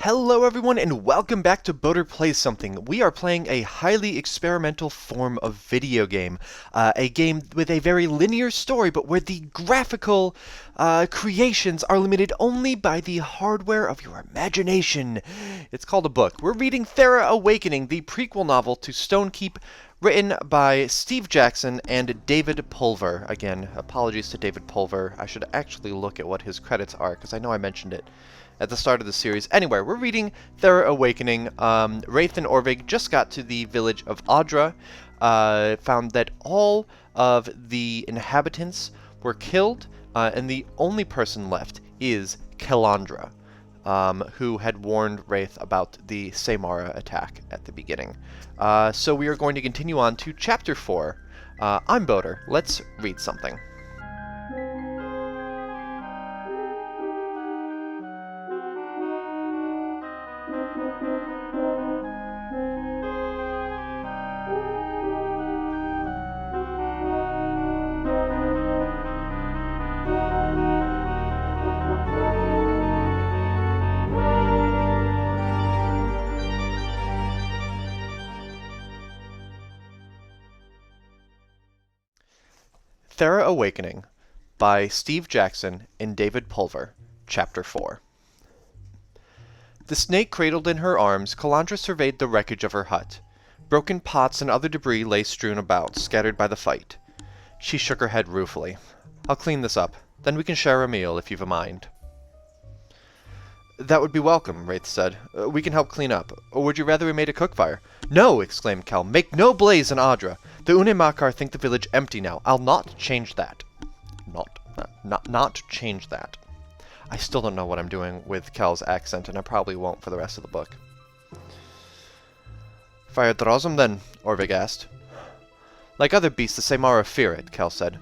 Hello everyone and welcome back to Boater Plays Something. We are playing a highly experimental form of video game. A game with a very linear story, but where the graphical creations are limited only by the hardware of your imagination. It's called a book. We're reading Thera Awakening, the prequel novel to Stonekeep, written by Steve Jackson and David Pulver. Again, apologies to David Pulver. I should actually look at what his credits are, because I know I mentioned it at the start of the series. Anyway, we're reading Thera Awakening. Rathe and Orvig just got to the village of Adra, found that all of the inhabitants were killed, and the only person left is Kelandra, who had warned Rathe about the Samara attack at the beginning. So we are going to continue on to Chapter 4. I'm Boater. Let's read something. Thera Awakening by Steve Jackson and David Pulver, Chapter 4. The snake cradled in her arms, Kelandra surveyed the wreckage of her hut. Broken pots and other debris lay strewn about, scattered by the fight. She shook her head ruefully. I'll clean this up. Then we can share a meal, if you've a mind. That would be welcome, Rathe said. We can help clean up. Or would you rather we made a cook fire? No, exclaimed Kel. Make no blaze in Adra. The Unemakar think the village empty now. I'll not change that. Not change that. I still don't know what I'm doing with Kel's accent, and I probably won't for the rest of the book. Fire draws 'em then, Orvig asked. Like other beasts, the Samara fear it, Kel said.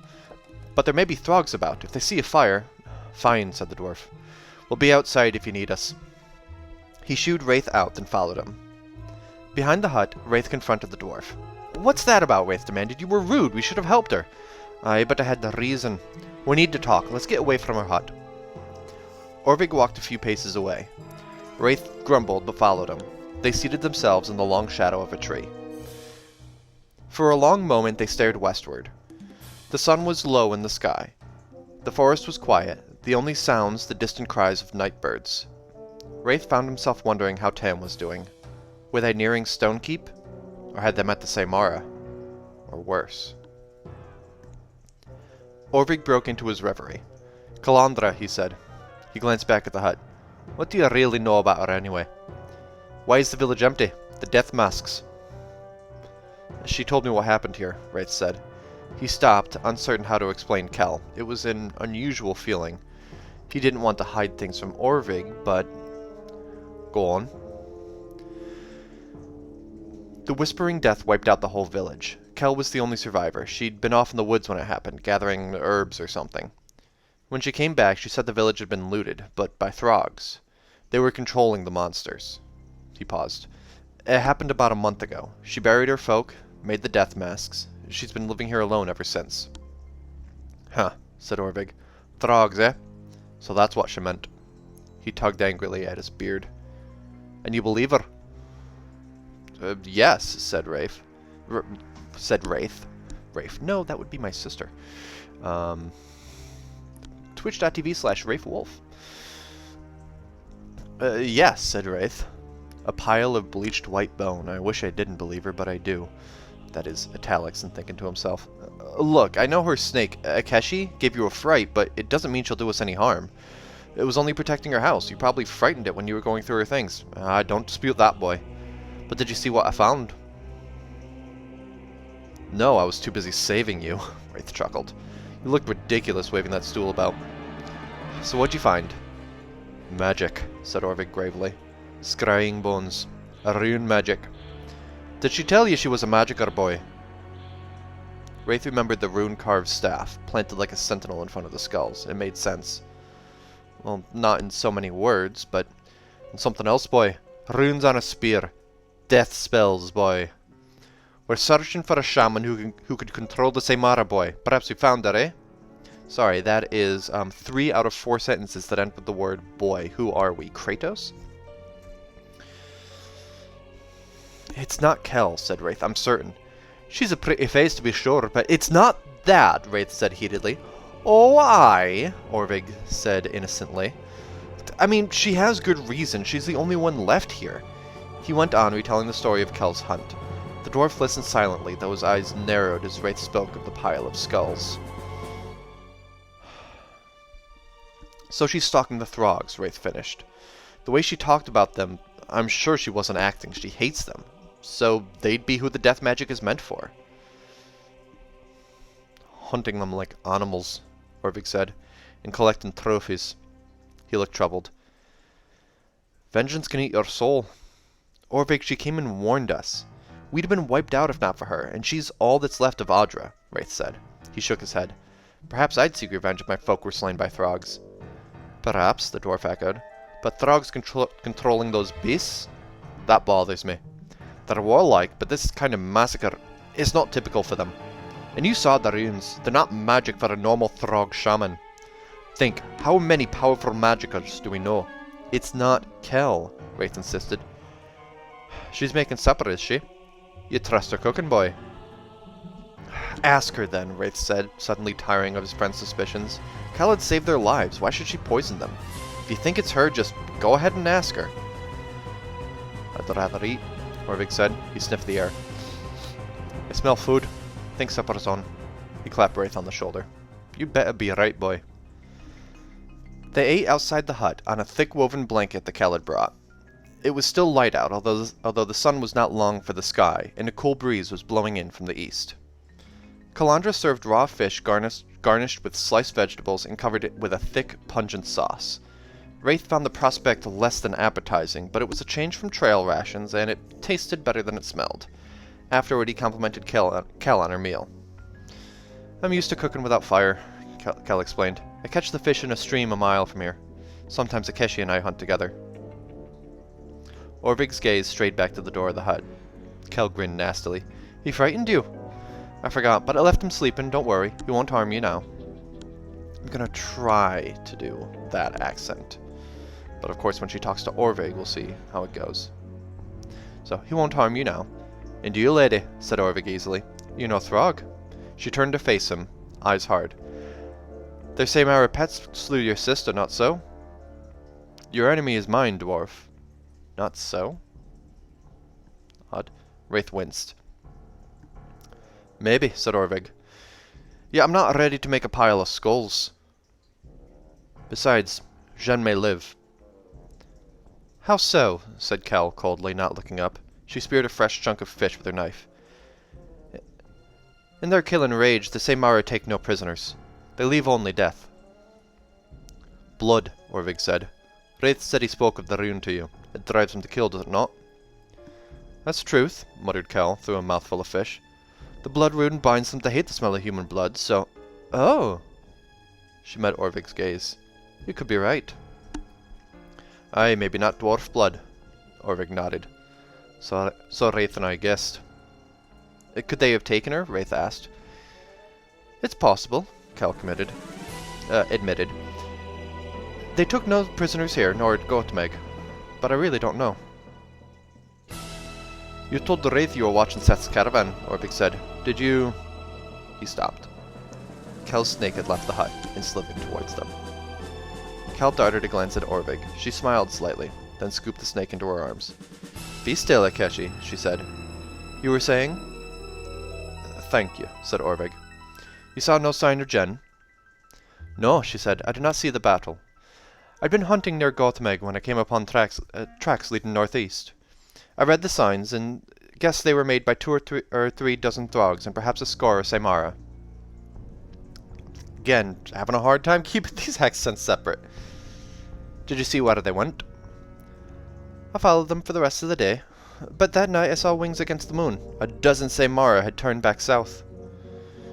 But there may be throgs about. If they see a fire... Fine, said the dwarf. We'll be outside if you need us. He shooed Rathe out, then followed him. Behind the hut, Rathe confronted the dwarf. What's that about? Rathe demanded. You were rude. We should have helped her. Aye, but I had the reason. We need to talk. Let's get away from her hut. Orvig walked a few paces away. Rathe grumbled, but followed him. They seated themselves in the long shadow of a tree. For a long moment they stared westward. The sun was low in the sky. The forest was quiet, the only sounds the distant cries of night birds. Rathe found himself wondering how Tam was doing. Were they nearing Stonekeep? Or had they met the Samara? Or worse? Orvig broke into his reverie. Kelandra, he said. He glanced back at the hut. What do you really know about her anyway? Why is the village empty? The death masks. She told me what happened here, Rathe said. He stopped, uncertain how to explain Kel. It was an unusual feeling. He didn't want to hide things from Orvig, but... Go on. The whispering death wiped out the whole village. Kel was the only survivor. She'd been off in the woods when it happened, gathering herbs or something. When she came back, she said the village had been looted, but by throgs. They were controlling the monsters. He paused. It happened about a month ago. She buried her folk, made the death masks. She's been living here alone ever since. Huh, said Orvig. Throgs, eh? So that's what she meant. He tugged angrily at his beard. And you believe her? Yes, said Rathe. Rathe. No, that would be my sister. Twitch.tv/RatheWolf. Yes, said Rathe. A pile of bleached white bone. I wish I didn't believe her, but I do. That is italics and thinking to himself. Look, I know her snake, Akeshi, gave you a fright, but it doesn't mean she'll do us any harm. It was only protecting her house. You probably frightened it when you were going through her things. I don't dispute that, boy. But did you see what I found? No, I was too busy saving you, Rathe chuckled. You looked ridiculous waving that stool about. So what'd you find? Magic, said Orvig gravely. Scrying bones. A rune magic. Did she tell you she was a magicker, boy? Rathe remembered the rune-carved staff, planted like a sentinel in front of the skulls. It made sense. Well, not in so many words, but in something else, boy. Runes on a spear. Death spells, boy. We're searching for a shaman who could control the Samara, boy. Perhaps we found her, eh? Sorry, that is 3 out of 4 sentences that end with the word boy. Who are we? Kratos? It's not Kel, said Rathe, I'm certain. She's a pretty face to be sure, but it's not that, Rathe said heatedly. Oh, aye, Orvig said innocently. I mean, she has good reason. She's the only one left here. He went on, retelling the story of Kel's hunt. The dwarf listened silently, though his eyes narrowed as Rathe spoke of the pile of skulls. So she's stalking the Throgs, Rathe finished. The way she talked about them, I'm sure she wasn't acting. She hates them. So they'd be who the death magic is meant for. Hunting them like animals, Orvig said, and collecting trophies. He looked troubled. Vengeance can eat your soul. Orvig, she came and warned us. We'd have been wiped out if not for her, and she's all that's left of Audra, Rathe said. He shook his head. Perhaps I'd seek revenge if my folk were slain by Throgs. Perhaps, the dwarf echoed. But Throgs controlling those beasts? That bothers me. They're warlike, but this kind of massacre is not typical for them. And you saw the runes. They're not magic for a normal Throg shaman. Think, how many powerful magicers do we know? It's not Kel, Rathe insisted. She's making supper, is she? You trust her cooking, boy? Ask her then, Rathe said, suddenly tiring of his friend's suspicions. Kel had saved their lives. Why should she poison them? If you think it's her, just go ahead and ask her. I'd rather eat, Orvig said. He sniffed the air. I smell food. Think supper's on. He clapped Rathe on the shoulder. You'd better be right, boy. They ate outside the hut on a thick woven blanket that Kel had brought. It was still light out, although the sun was not long for the sky, and a cool breeze was blowing in from the east. Kelandra served raw fish garnished with sliced vegetables and covered it with a thick, pungent sauce. Rathe found the prospect less than appetizing, but it was a change from trail rations, and it tasted better than it smelled. Afterward, he complimented Kel on her meal. I'm used to cooking without fire, Kel explained. I catch the fish in a stream a mile from here. Sometimes Akeshi and I hunt together. Orvig's gaze strayed back to the door of the hut. Kel grinned nastily. He frightened you? I forgot, but I left him sleeping. Don't worry. He won't harm you now. I'm gonna try to do that accent. But of course, when she talks to Orvig, we'll see how it goes. So, he won't harm you now. And you, lady, said Orvig easily. You know Throg. She turned to face him, eyes hard. They say our pets slew your sister, not so? Your enemy is mine, dwarf. Not so? Odd. Rathe winced. Maybe, said Orvig. Yeah, I'm not ready to make a pile of skulls. Besides, Jeanne may live. How so? Said Kel coldly, not looking up. She speared a fresh chunk of fish with her knife. In their kill and rage, the Seymara take no prisoners. They leave only death. Blood, Orvig said. Rathe said he spoke of the rune to you. It drives him to kill, does it not? That's truth, muttered Kel through a mouthful of fish. The blood rune binds them to hate the smell of human blood, so... Oh! She met Orvig's gaze. You could be right. Aye, maybe not dwarf blood. Orvig nodded. So Rathe and I guessed. Could they have taken her? Rathe asked. It's possible, Kel admitted. They took no prisoners here, nor at Gotmeg, but I really don't know. You told Rathe you were watching Seth's caravan, Orvig said. Did you... He stopped. Kel's snake had left the hut and slipping towards them. Kel darted a glance at Orvig. She smiled slightly, then scooped the snake into her arms. Be still, Akeshi, she said. You were saying? Thank you, said Orvig. You saw no sign of Jen? No, she said. I did not see the battle. I'd been hunting near Gotmeg when I came upon tracks leading northeast. I read the signs and guessed they were made by 2 or 3 dozen Throgs and perhaps a score of Seymara. Again, having a hard time keeping these accents separate. Did you see where they went? I followed them for the rest of the day, but that night I saw wings against the moon. A dozen Seymara had turned back south.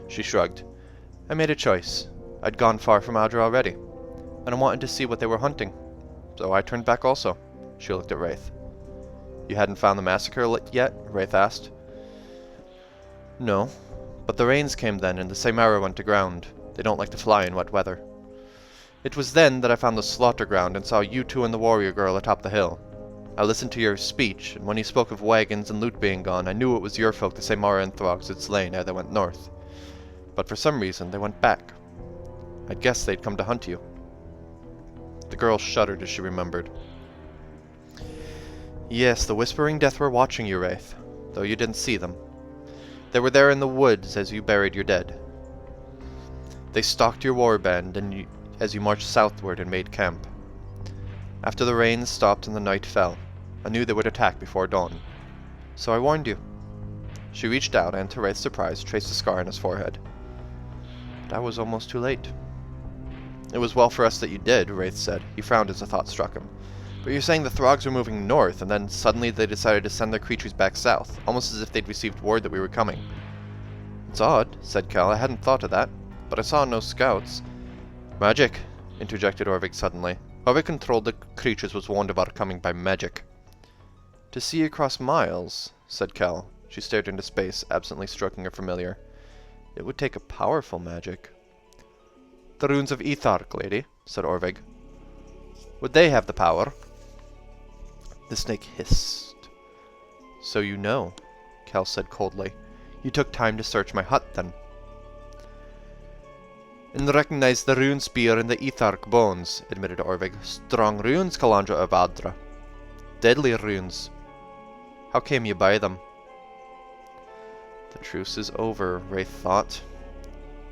She shrugged. I made a choice. I'd gone far from Audra already, and I wanted to see what they were hunting, so I turned back also. She looked at Rathe. You hadn't found the massacre yet? Rathe asked. No, but the rains came then, and the Seymara went to ground. They don't like to fly in wet weather. It was then that I found the slaughter ground and saw you two and the warrior girl atop the hill. I listened to your speech, and when you spoke of wagons and loot being gone, I knew it was your folk the Samara and Throgs had slain ere they went north. But for some reason, they went back. I'd guessed they'd come to hunt you. The girl shuddered as she remembered. Yes, the Whispering Death were watching you, Rathe, though you didn't see them. They were there in the woods as you buried your dead. They stalked your warband as you marched southward and made camp. After the rain stopped and the night fell, I knew they would attack before dawn. So I warned you. She reached out and, to Rathe's surprise, traced a scar on his forehead. But I was almost too late. It was well for us that you did, Rathe said. He frowned as a thought struck him. But you're saying the Throgs were moving north, and then suddenly they decided to send their creatures back south, almost as if they'd received word that we were coming. It's odd, said Kel. I hadn't thought of that, but I saw no scouts. Magic, interjected Orvig suddenly. Whoever controlled the creatures was warned of our coming by magic. To see across miles, said Kel. She stared into space, absently stroking her familiar. It would take a powerful magic. The runes of Ethark, lady, said Orvig. Would they have the power? The snake hissed. So you know, Kel said coldly. You took time to search my hut, then. And recognize the rune spear and the Ethark bones, admitted Orvig. Strong runes, Kelandra of Adra. Deadly runes. How came you by them? The truce is over, Rathe thought.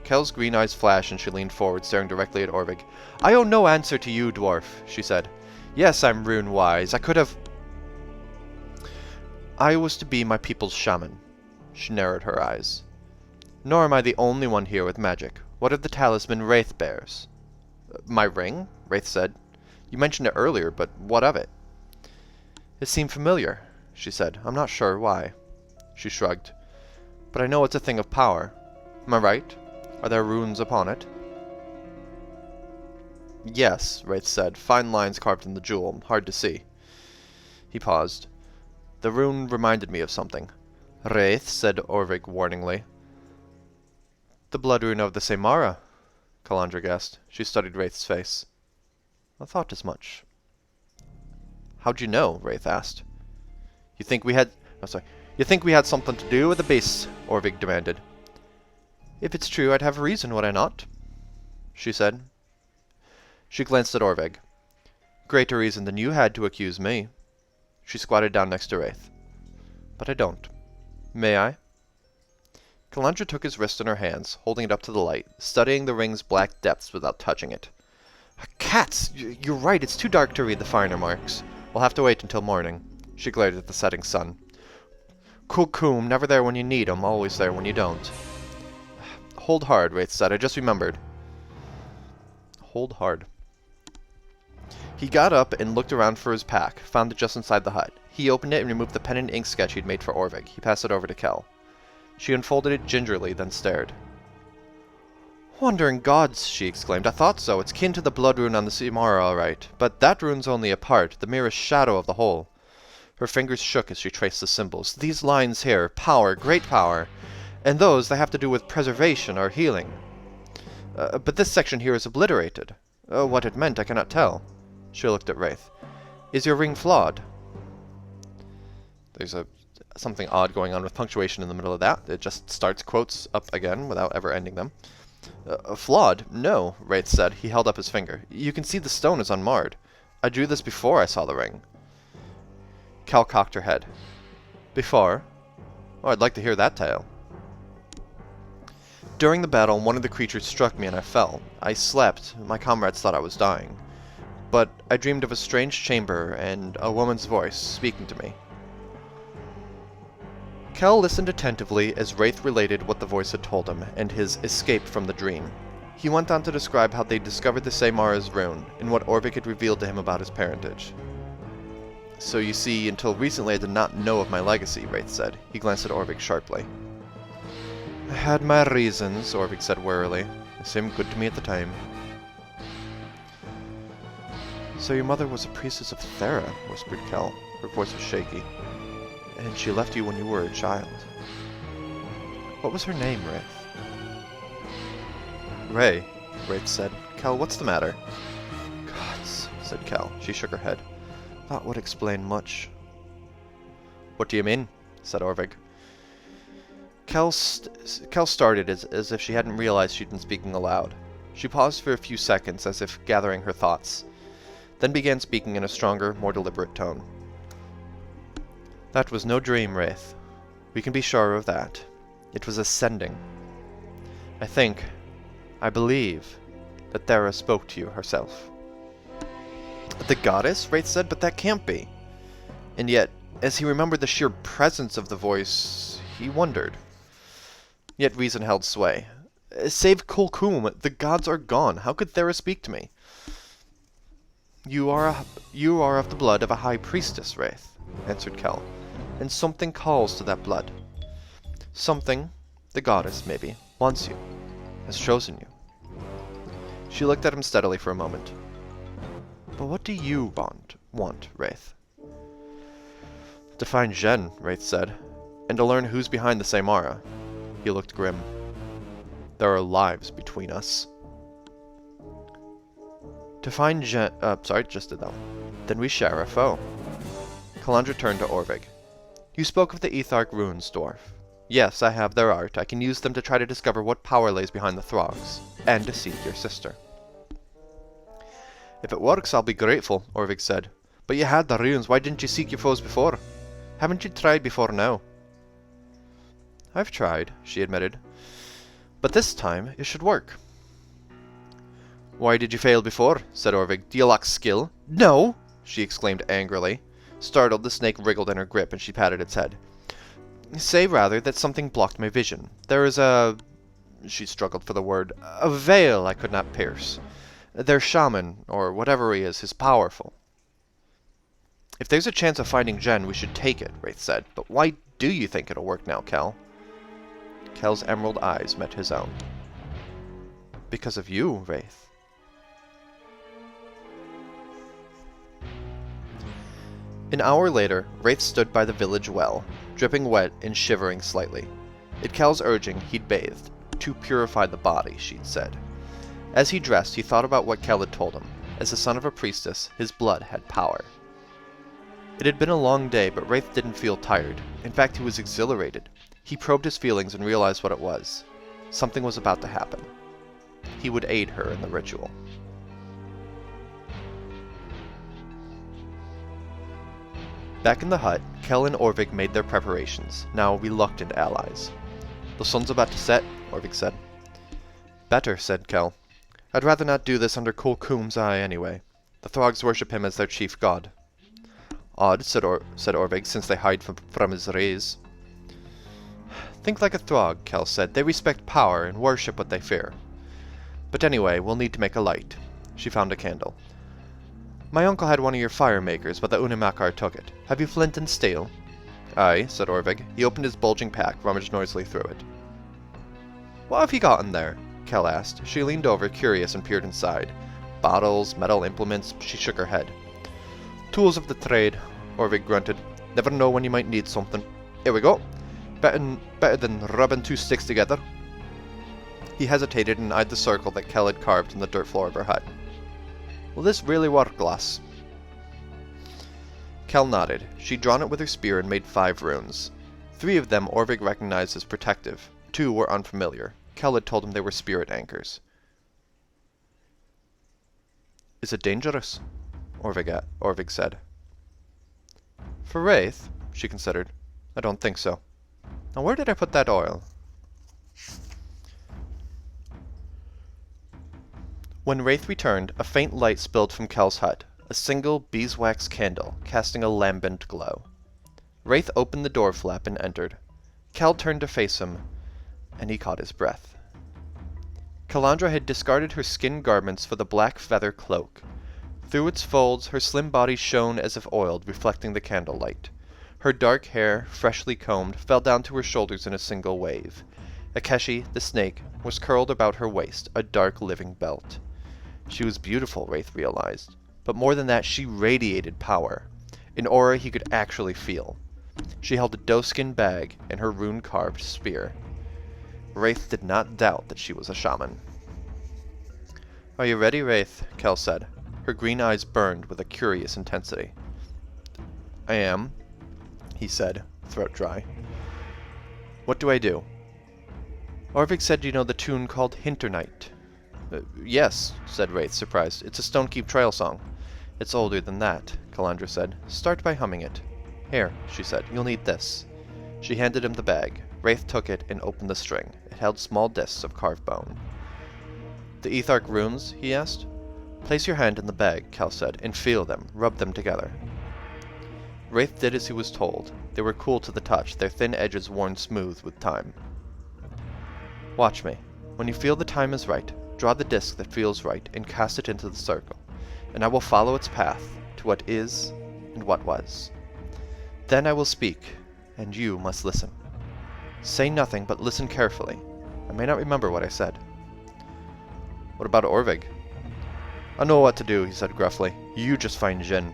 Kel's green eyes flashed and she leaned forward, staring directly at Orvig. I owe no answer to you, dwarf, she said. Yes, I'm rune-wise. I was to be my people's shaman. She narrowed her eyes. Nor am I the only one here with magic. What of the talisman Rathe bears? My ring? Rathe said. You mentioned it earlier, but what of it? It seemed familiar, she said. I'm not sure why. She shrugged. But I know it's a thing of power. Am I right? Are there runes upon it? Yes, Rathe said. Fine lines carved in the jewel. Hard to see. He paused. The rune reminded me of something. Rathe, said Orvig warningly. The blood rune of the Samara, Kelandra guessed. She studied Rathe's face. I thought as much. How'd you know? Rathe asked. You think we had something to do with the beasts? Orvig demanded. If it's true, I'd have a reason, would I not? She said. She glanced at Orvig. Greater reason than you had to accuse me. She squatted down next to Rathe. But I don't. May I? Kelandra took his wrist in her hands, holding it up to the light, studying the ring's black depths without touching it. Cats! You're right, it's too dark to read the finer marks. We'll have to wait until morning. She glared at the setting sun. Cool-coom, never there when you need 'em, always there when you don't. Hold hard, Rathe said. I just remembered. Hold hard. He got up and looked around for his pack, found it just inside the hut. He opened it and removed the pen and ink sketch he'd made for Orvig. He passed it over to Kel. She unfolded it gingerly, then stared. Wandering gods, she exclaimed. I thought so. It's kin to the blood rune on the Samara, all right. But that rune's only a part, the merest shadow of the whole. Her fingers shook as she traced the symbols. These lines here, power, great power. And those, they have to do with preservation or healing. But this section here is obliterated. What it meant, I cannot tell. She looked at Rathe. Is your ring flawed? There's something odd going on with punctuation in the middle of that. It just starts quotes up again without ever ending them. Flawed? No, Rathe said. He held up his finger. You can see the stone is unmarred. I drew this before I saw the ring. Kel cocked her head. Before? Oh, I'd like to hear that tale. During the battle, one of the creatures struck me and I fell. I slept. My comrades thought I was dying. But I dreamed of a strange chamber and a woman's voice speaking to me. Kel listened attentively as Rathe related what the voice had told him, and his escape from the dream. He went on to describe how they discovered the Samara's rune, and what Orvig had revealed to him about his parentage. So you see, until recently I did not know of my legacy, Rathe said. He glanced at Orvig sharply. I had my reasons, Orvig said warily. They seemed good to me at the time. So your mother was a priestess of Thera, whispered Kel. Her voice was shaky. And she left you when you were a child. What was her name, Rathe? Ray, Rathe said. Kel, what's the matter? Gods, said Kel. She shook her head. That would explain much. What do you mean? Said Orvig. Kel started as if she hadn't realized she'd been speaking aloud. She paused for a few seconds as if gathering her thoughts, then began speaking in a stronger, more deliberate tone. That was no dream, Rathe. We can be sure of that. It was ascending. I believe, that Thera spoke to you herself. The goddess? Rathe said, but that can't be. And yet, as he remembered the sheer presence of the voice, he wondered. Yet reason held sway. Save Kulkum, the gods are gone. How could Thera speak to me? You are of the blood of a high priestess, Rathe, answered Kel, and something calls to that blood. Something, the goddess, maybe, wants you, has chosen you. She looked at him steadily for a moment. But what do you want, Rathe? To find Jen, Rathe said, and to learn who's behind the Samara. He looked grim. There are lives between us. To find Jen... just did that one. Then we share a foe. Kelandra turned to Orvig. You spoke of the Ethark runes, dwarf. Yes, I have their art. I can use them to try to discover what power lays behind the Throgs, and to seek your sister. If it works, I'll be grateful, Orvig said. But you had the runes, why didn't you seek your foes before? Haven't you tried before now? I've tried, she admitted. But this time, it should work. Why did you fail before? Said Orvig. Do you lack skill? No! She exclaimed angrily. Startled, the snake wriggled in her grip and she patted its head. Say rather that something blocked my vision. There is a... She struggled for the word. A veil I could not pierce. Their shaman, or whatever he is powerful. If there's a chance of finding Jen, we should take it, Rathe said. But why do you think it'll work now, Kel? Kel's emerald eyes met his own. Because of you, Rathe. An hour later, Rathe stood by the village well, dripping wet and shivering slightly. At Kel's urging, he'd bathed, to purify the body, she'd said. As he dressed, he thought about what Kel had told him. As the son of a priestess, his blood had power. It had been a long day, but Rathe didn't feel tired. In fact, he was exhilarated. He probed his feelings and realized what it was. Something was about to happen. He would aid her in the ritual. Back in the hut, Kel and Orvig made their preparations, now reluctant allies. The sun's about to set, Orvig said. Better, said Kel. I'd rather not do this under Kulkum's eye anyway. The Throgs worship him as their chief god. Odd, said Orvig, since they hide from his rays. Think like a Throg, Kel said. They respect power and worship what they fear. But anyway, we'll need to make a light. She found a candle. My uncle had one of your fire makers, but the Unimakar took it. Have you flint and steel? Aye, said Orvig. He opened his bulging pack, rummaged noisily through it. What have you got in there? Kel asked. She leaned over, curious, and peered inside. Bottles, metal implements. She shook her head. Tools of the trade, Orvig grunted. Never know when you might need something. Here we go. Better than rubbing two sticks together. He hesitated and eyed the circle that Kel had carved in the dirt floor of her hut. Will this really work, Glass? Kel nodded. She'd drawn it with her spear and made 5 runes. 3 of them Orvig recognized as protective. 2 were unfamiliar. Kel had told him they were spirit anchors. Is it dangerous? Orvig said. For Rathe, she considered. I don't think so. Now where did I put that oil? When Rathe returned, a faint light spilled from Kel's hut, a single beeswax candle, casting a lambent glow. Rathe opened the door flap and entered. Kel turned to face him, and he caught his breath. Kelandra had discarded her skin garments for the black feather cloak. Through its folds, her slim body shone as if oiled, reflecting the candlelight. Her dark hair, freshly combed, fell down to her shoulders in a single wave. Akeshi, the snake, was curled about her waist, a dark living belt. She was beautiful, Rathe realized, but more than that, she radiated power, an aura he could actually feel. She held a doeskin bag and her rune-carved spear. Rathe did not doubt that she was a shaman. Are you ready, Rathe? Kel said. Her green eyes burned with a curious intensity. I am, he said, throat dry. What do I do? Orvig said you know the tune called Hinternight. Yes, said Rathe, surprised. It's a Stonekeep trail song. It's older than that, Kelandra said. Start by humming it. Here, she said, you'll need this. She handed him the bag. Rathe took it and opened the string. It held small discs of carved bone. The Ethark runes? He asked. Place your hand in the bag, Kel said, and feel them. Rub them together. Rathe did as he was told. They were cool to the touch, their thin edges worn smooth with time. Watch me. When you feel the time is right, draw the disc that feels right and cast it into the circle, and I will follow its path to what is and what was. Then I will speak, and you must listen. Say nothing, but listen carefully. I may not remember what I said. What about Orvig? I know what to do, he said gruffly. You just find Jin.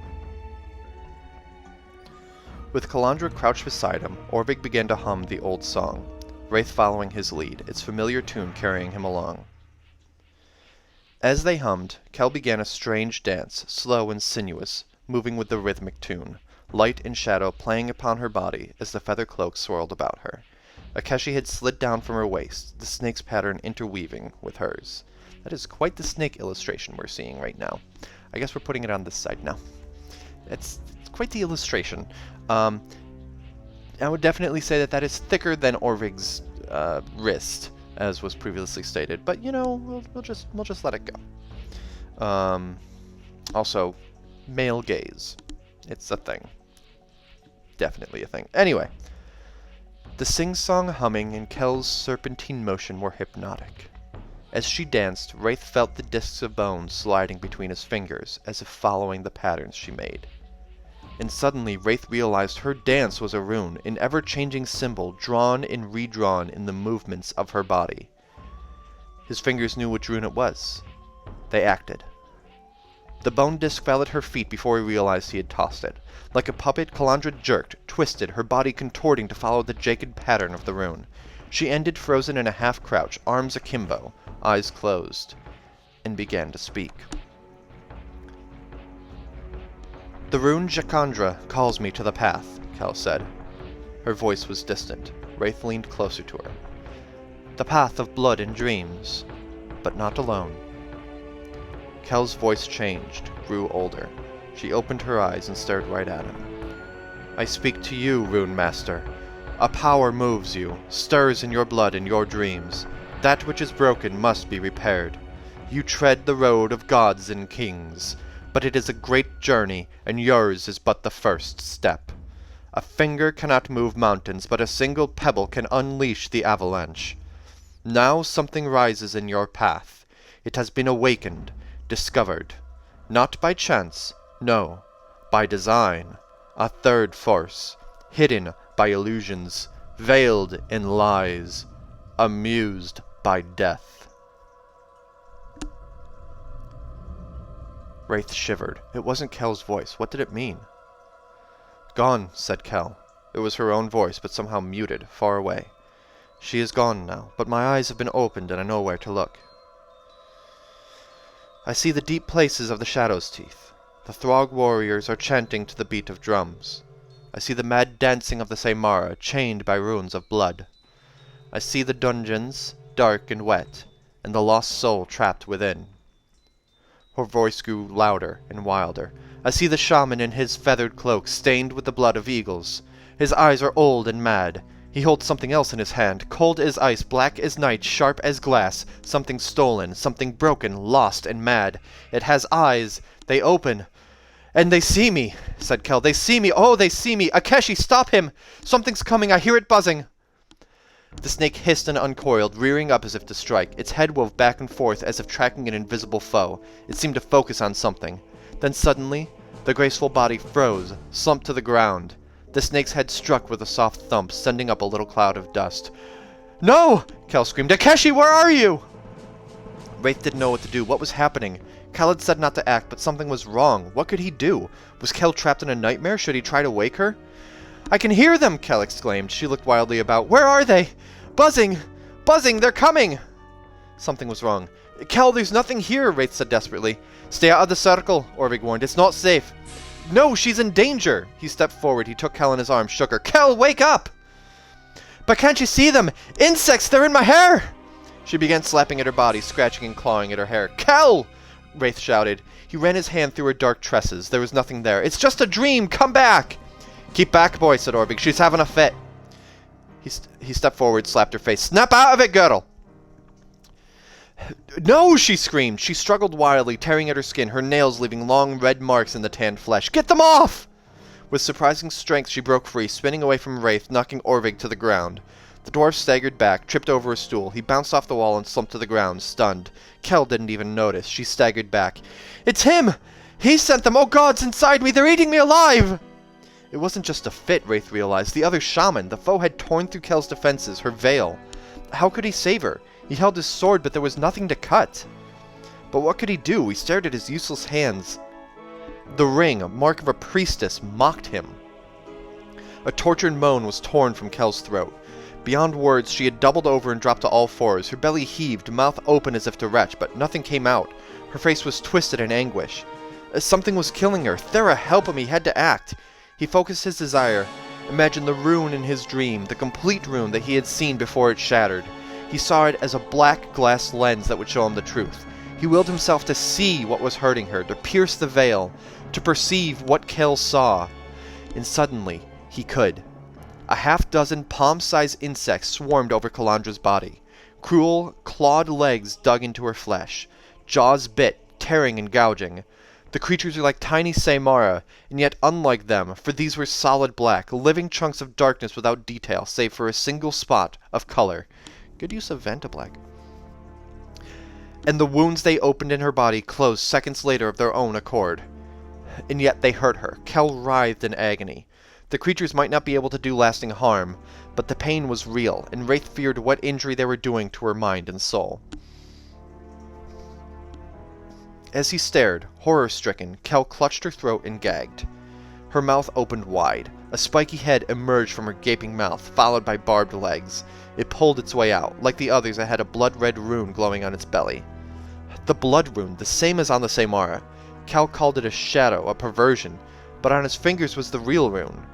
With Kelandra crouched beside him, Orvig began to hum the old song, Rathe following his lead, its familiar tune carrying him along. As they hummed, Kel began a strange dance, slow and sinuous, moving with the rhythmic tune, light and shadow playing upon her body as the feather cloak swirled about her. Akeshi had slid down from her waist, the snake's pattern interweaving with hers. That is quite the snake illustration we're seeing right now. I guess we're putting it on this side now. It's quite the illustration. I would definitely say that is thicker than Orvig's wrist, as was previously stated. But you know, we'll just let it go. Also, male gaze. It's a thing. Definitely a thing. Anyway, the sing-song humming and Kel's serpentine motion were hypnotic. As she danced, Rathe felt the discs of bone sliding between his fingers, as if following the patterns she made. And suddenly Rathe realized her dance was a rune, an ever-changing symbol drawn and redrawn in the movements of her body. His fingers knew which rune it was. They acted. The bone disc fell at her feet before he realized he had tossed it. Like a puppet, Kelandra jerked, twisted, her body contorting to follow the jagged pattern of the rune. She ended frozen in a half-crouch, arms akimbo, eyes closed, and began to speak. The rune Kelandra calls me to the path, Kel said. Her voice was distant. Rathe leaned closer to her. The path of blood and dreams, but not alone. Kel's voice changed, grew older. She opened her eyes and stared right at him. I speak to you, Rune Master. A power moves you, stirs in your blood and your dreams. That which is broken must be repaired. You tread the road of gods and kings, but it is a great journey, and yours is but the first step. A finger cannot move mountains, but a single pebble can unleash the avalanche. Now something rises in your path. It has been awakened, discovered. Not by chance, no, by design. A third force, hidden by illusions, veiled in lies, amused by death. Rathe shivered. It wasn't Kel's voice. What did it mean? Gone, said Kel. It was her own voice, but somehow muted, far away. She is gone now, but my eyes have been opened and I know where to look. I see the deep places of the Shadow's Teeth. The Throg warriors are chanting to the beat of drums. I see the mad dancing of the Saimara, chained by runes of blood. I see the dungeons, dark and wet, and the lost soul trapped within. Her voice grew louder and wilder. I see the shaman in his feathered cloak, stained with the blood of eagles. His eyes are old and mad. He holds something else in his hand, cold as ice, black as night, sharp as glass. Something stolen, something broken, lost and mad. It has eyes. They open. And they see me, said Kel. They see me. Oh, they see me. Akeshi, stop him. Something's coming. I hear it buzzing. The snake hissed and uncoiled, rearing up as if to strike. Its head wove back and forth as if tracking an invisible foe. It seemed to focus on something. Then suddenly, the graceful body froze, slumped to the ground. The snake's head struck with a soft thump, sending up a little cloud of dust. No! Kel screamed. Akeshi, where are you? Rathe didn't know what to do. What was happening? Kel had said not to act, but something was wrong. What could he do? Was Kel trapped in a nightmare? Should he try to wake her? I can hear them, Kel exclaimed. She looked wildly about. Where are they? Buzzing! Buzzing! They're coming! Something was wrong. Kel, there's nothing here, Rathe said desperately. Stay out of the circle, Orvig warned. It's not safe. No, she's in danger! He stepped forward. He took Kel in his arms, shook her. Kel, wake up! But can't you see them? Insects, they're in my hair! She began slapping at her body, scratching and clawing at her hair. Kel! Rathe shouted. He ran his hand through her dark tresses. There was nothing there. It's just a dream! Come back! Keep back, boy, said Orvig. She's having a fit. He stepped forward, slapped her face. Snap out of it, girl! No, she screamed. She struggled wildly, tearing at her skin, her nails leaving long red marks in the tanned flesh. Get them off! With surprising strength, she broke free, spinning away from Rathe, knocking Orvig to the ground. The dwarf staggered back, tripped over a stool. He bounced off the wall and slumped to the ground, stunned. Kel didn't even notice. She staggered back. It's him! He sent them! Oh God, it's inside me! They're eating me alive! It wasn't just a fit, Rathe realized. The other shaman. The foe had torn through Kel's defenses, her veil. How could he save her? He held his sword, but there was nothing to cut. But what could he do? He stared at his useless hands. The ring, a mark of a priestess, mocked him. A tortured moan was torn from Kel's throat. Beyond words, she had doubled over and dropped to all fours. Her belly heaved, mouth open as if to retch, but nothing came out. Her face was twisted in anguish. Something was killing her. Thera, help him! He had to act. He focused his desire. Imagined the rune in his dream, the complete rune that he had seen before it shattered. He saw it as a black glass lens that would show him the truth. He willed himself to see what was hurting her, to pierce the veil, to perceive what Kel saw. And suddenly, he could. A half-dozen palm-sized insects swarmed over Kelandra's body. Cruel, clawed legs dug into her flesh. Jaws bit, tearing and gouging. The creatures were like tiny Saimara, and yet unlike them, for these were solid black, living chunks of darkness without detail, save for a single spot of color. Good use of Vantablack. And the wounds they opened in her body closed seconds later of their own accord. And yet they hurt her. Kel writhed in agony. The creatures might not be able to do lasting harm, but the pain was real, and Rathe feared what injury they were doing to her mind and soul. As he stared, horror-stricken, Kel clutched her throat and gagged. Her mouth opened wide. A spiky head emerged from her gaping mouth, followed by barbed legs. It pulled its way out. Like the others, it had a blood-red rune glowing on its belly. The blood rune, the same as on the Saimara. Kel called it a shadow, a perversion, but on his fingers was the real rune.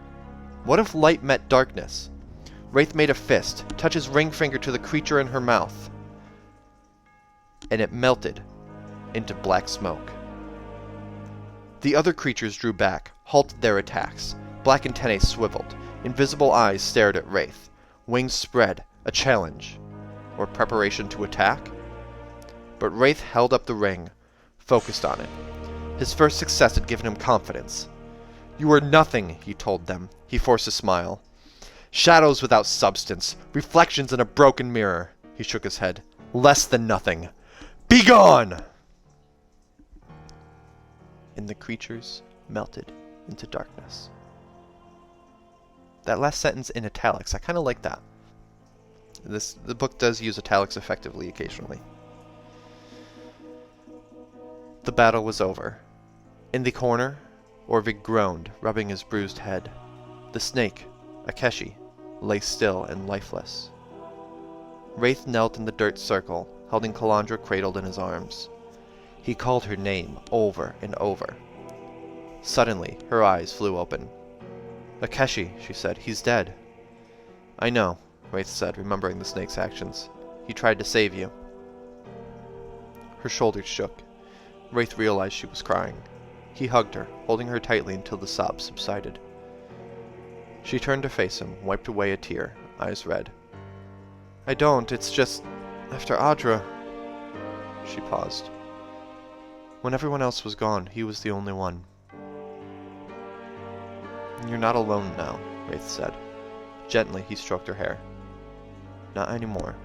What if light met darkness? Rathe made a fist, touched his ring finger to the creature in her mouth, and it melted into black smoke. The other creatures drew back, halted their attacks. Black antennae swiveled. Invisible eyes stared at Rathe. Wings spread, a challenge, or preparation to attack. But Rathe held up the ring, focused on it. His first success had given him confidence. You are nothing, he told them. He forced a smile. Shadows without substance, reflections in a broken mirror. He shook his head. Less than nothing. Be gone! And the creatures melted into darkness. That last sentence in italics, I kind of like that. The book does use italics effectively occasionally. The battle was over. In the corner, Orvig groaned, rubbing his bruised head. The snake, Akeshi, lay still and lifeless. Rathe knelt in the dirt circle, holding Kelandra cradled in his arms. He called her name over and over. Suddenly, her eyes flew open. Akeshi, she said, he's dead. I know, Rathe said, remembering the snake's actions. He tried to save you. Her shoulders shook. Rathe realized she was crying. He hugged her, holding her tightly until the sobs subsided. She turned to face him, wiped away a tear, eyes red. I don't, it's just... after Audra... She paused. When everyone else was gone, he was the only one. You're not alone now, Rathe said. Gently, he stroked her hair. Not anymore.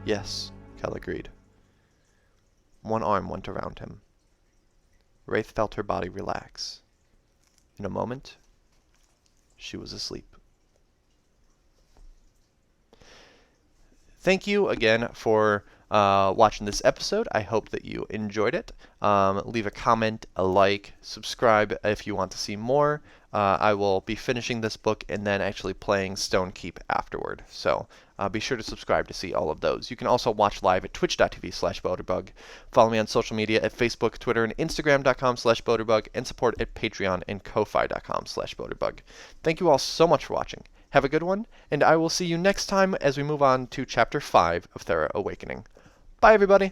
Yes, Kel agreed. One arm went around him. Rathe felt her body relax. In a moment, she was asleep. Thank you again for watching this episode. I hope that you enjoyed it. Leave a comment, a like, subscribe if you want to see more. I will be finishing this book and then actually playing Stonekeep afterward. So Be sure to subscribe to see all of those. You can also watch live at twitch.tv/boaterbug. Follow me on social media at Facebook, Twitter, and Instagram.com/boaterbug, and support at Patreon and Ko-Fi.com/boaterbug. Thank you all so much for watching. Have a good one, and I will see you next time as we move on to Chapter 5 of Thera Awakening. Bye, everybody!